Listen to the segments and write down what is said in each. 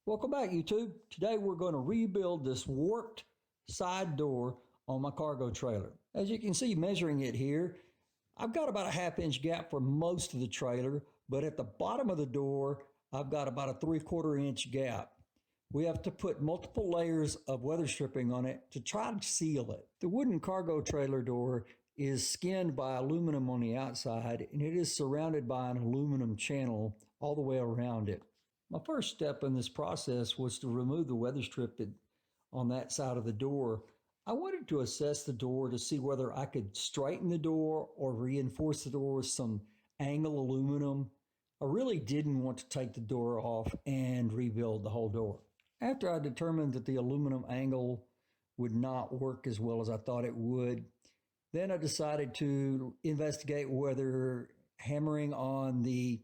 Welcome back, YouTube. Today we're going to rebuild this warped side door on my cargo trailer. As you can see, measuring it here, I've got about a 1/2 inch gap for most of the trailer, but at the bottom of the door, I've got about a 3/4 inch gap. We have to put multiple layers of weather stripping on it to try to seal it. The wooden cargo trailer door is skinned by aluminum on the outside, and it is surrounded by an aluminum channel all the way around it. My first step in this process was to remove the weather strip on that side of the door. I wanted to assess the door to see whether I could straighten the door or reinforce the door with some angle aluminum. I really didn't want to take the door off and rebuild the whole door. After I determined that the aluminum angle would not work as well as I thought it would, then I decided to investigate whether hammering on the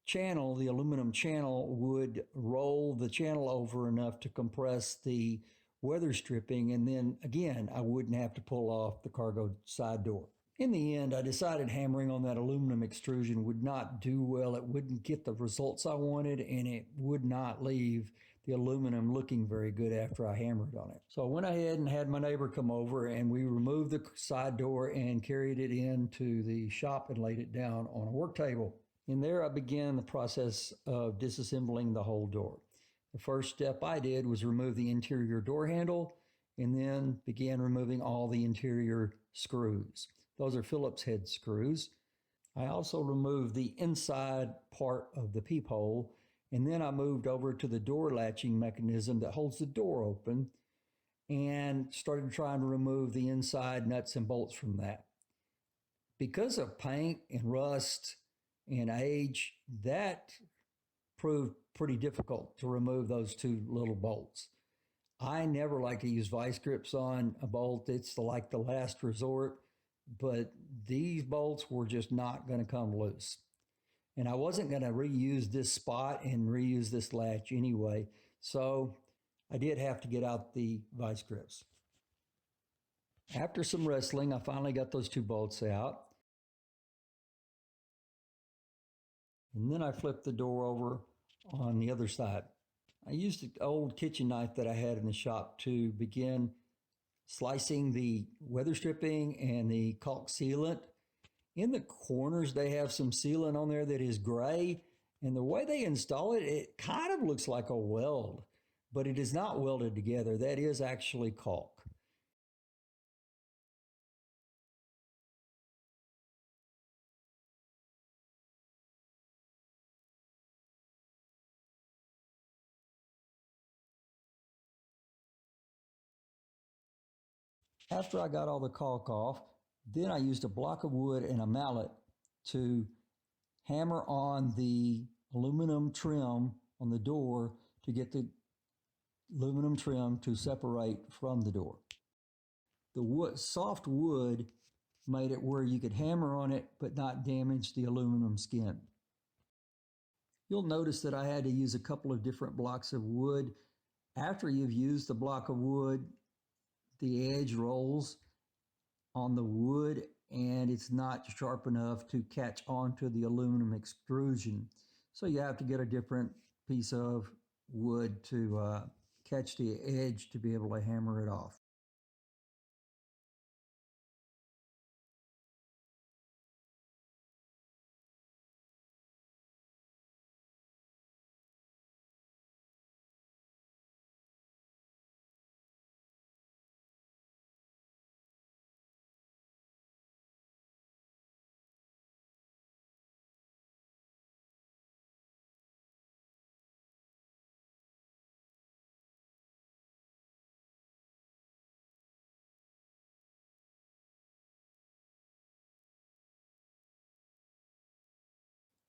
channel, the aluminum channel, would roll the channel over enough to compress the weather stripping, and then again I wouldn't have to pull off the cargo side door. In the end, I decided hammering on that aluminum extrusion would not do well. It wouldn't get the results I wanted, and it would not leave the aluminum looking very good after I hammered on it. So I went ahead and had my neighbor come over, and we removed the side door and carried it into the shop and laid it down on a work table. In there, I began the process of disassembling the whole door. The first step I did was remove the interior door handle and then began removing all the interior screws. Those are Phillips head screws. I also removed the inside part of the peephole, and then I moved over to the door latching mechanism that holds the door open and started trying to remove the inside nuts and bolts from that. Because of paint and rust and age, that proved pretty difficult to remove those two little bolts. I never like to use vice grips on a bolt. It's like the last resort, but these bolts were just not going to come loose. And I wasn't going to reuse this spot and reuse this latch anyway, so I did have to get out the vice grips. After some wrestling, I finally got those two bolts out. And then I flipped the door over on the other side. I used an old kitchen knife that I had in the shop to begin slicing the weather stripping and the caulk sealant. In the corners, they have some sealant on there that is gray, and the way they install it, it kind of looks like a weld, but it is not welded together. That is actually caulk. After I got all the caulk off, then I used a block of wood and a mallet to hammer on the aluminum trim on the door to get the aluminum trim to separate from the door. The wood, soft wood made it where you could hammer on it but not damage the aluminum skin. You'll notice that I had to use a couple of different blocks of wood. After you've used the block of wood, the edge rolls on the wood and it's not sharp enough to catch onto the aluminum extrusion. So you have to get a different piece of wood to catch the edge to be able to hammer it off.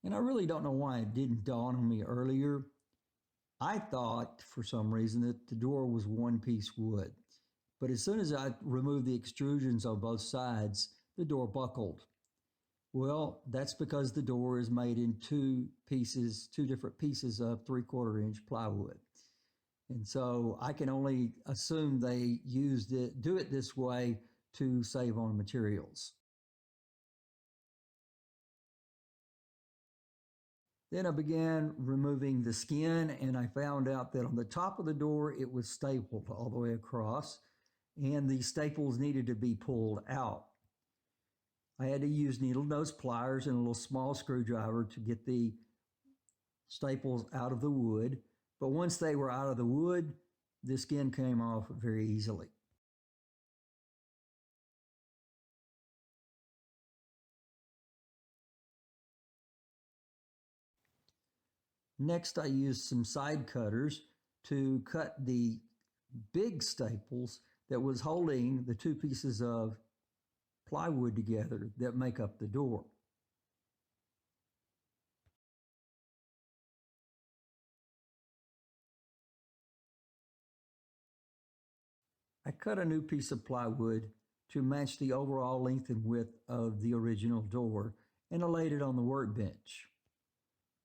And I really don't know why it didn't dawn on me earlier. I thought for some reason that the door was one piece wood. But as soon as I removed the extrusions on both sides, the door buckled. Well, that's because the door is made in two different pieces of 3/4 inch plywood. And so I can only assume they do it this way to save on materials. Then I began removing the skin, and I found out that on the top of the door it was stapled all the way across, and the staples needed to be pulled out. I had to use needle nose pliers and a little small screwdriver to get the staples out of the wood, but once they were out of the wood, the skin came off very easily. Next, I used some side cutters to cut the big staples that was holding the two pieces of plywood together that make up the door. I cut a new piece of plywood to match the overall length and width of the original door, and I laid it on the workbench.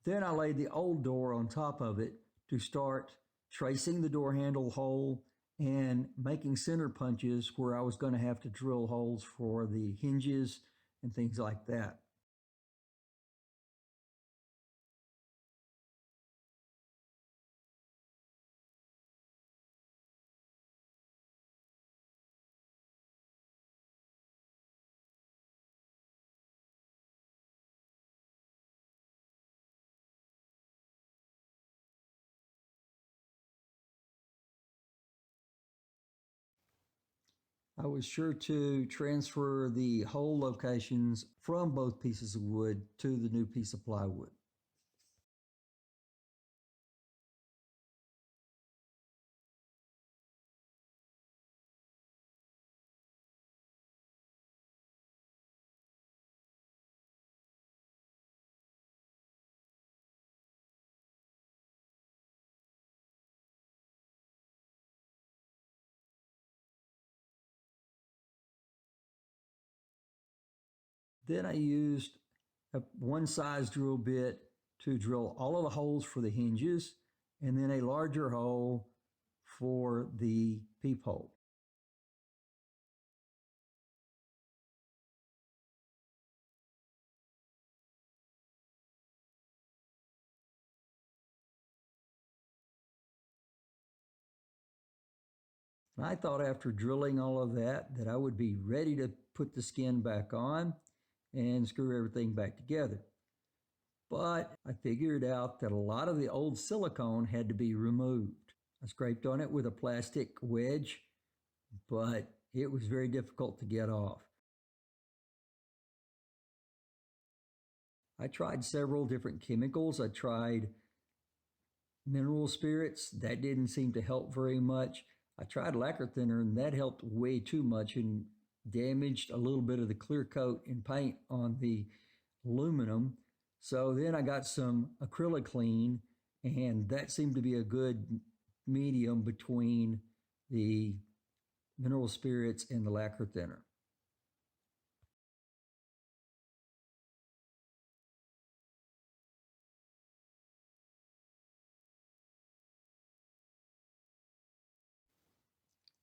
Then I laid the old door on top of it to start tracing the door handle hole and making center punches where I was going to have to drill holes for the hinges and things like that. I was sure to transfer the hole locations from both pieces of wood to the new piece of plywood. Then I used a one size drill bit to drill all of the holes for the hinges, and then a larger hole for the peephole. And I thought after drilling all of that I would be ready to put the skin back on and screw everything back together. But I figured out that a lot of the old silicone had to be removed. I scraped on it with a plastic wedge, but it was very difficult to get off. I tried several different chemicals. I tried mineral spirits. That didn't seem to help very much. I tried lacquer thinner, and that helped way too much and damaged a little bit of the clear coat and paint on the aluminum. So then I got some acrylic-clean, and that seemed to be a good medium between the mineral spirits and the lacquer thinner.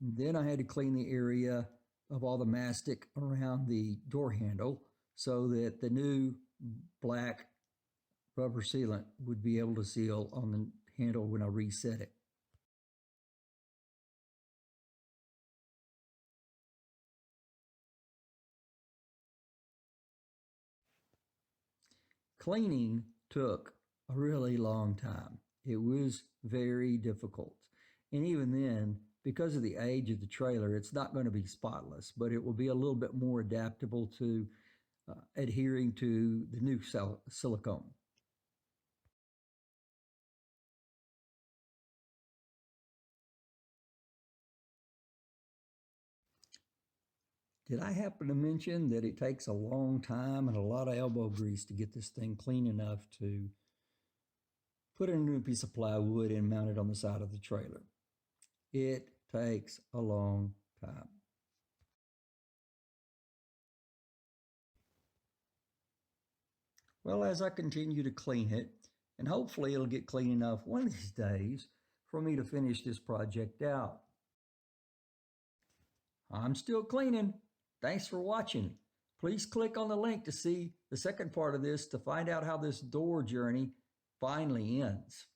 Then I had to clean the area of all the mastic around the door handle so that the new black rubber sealant would be able to seal on the handle when I reset it. Cleaning took a really long time. It was very difficult. And even then, because of the age of the trailer, it's not going to be spotless, but it will be a little bit more adaptable to adhering to the new silicone. Did I happen to mention that it takes a long time and a lot of elbow grease to get this thing clean enough to put in a new piece of plywood and mount it on the side of the trailer? It takes a long time. Well, as I continue to clean it, and hopefully it'll get clean enough one of these days for me to finish this project out. I'm still cleaning. Thanks for watching. Please click on the link to see the second part of this to find out how this door journey finally ends.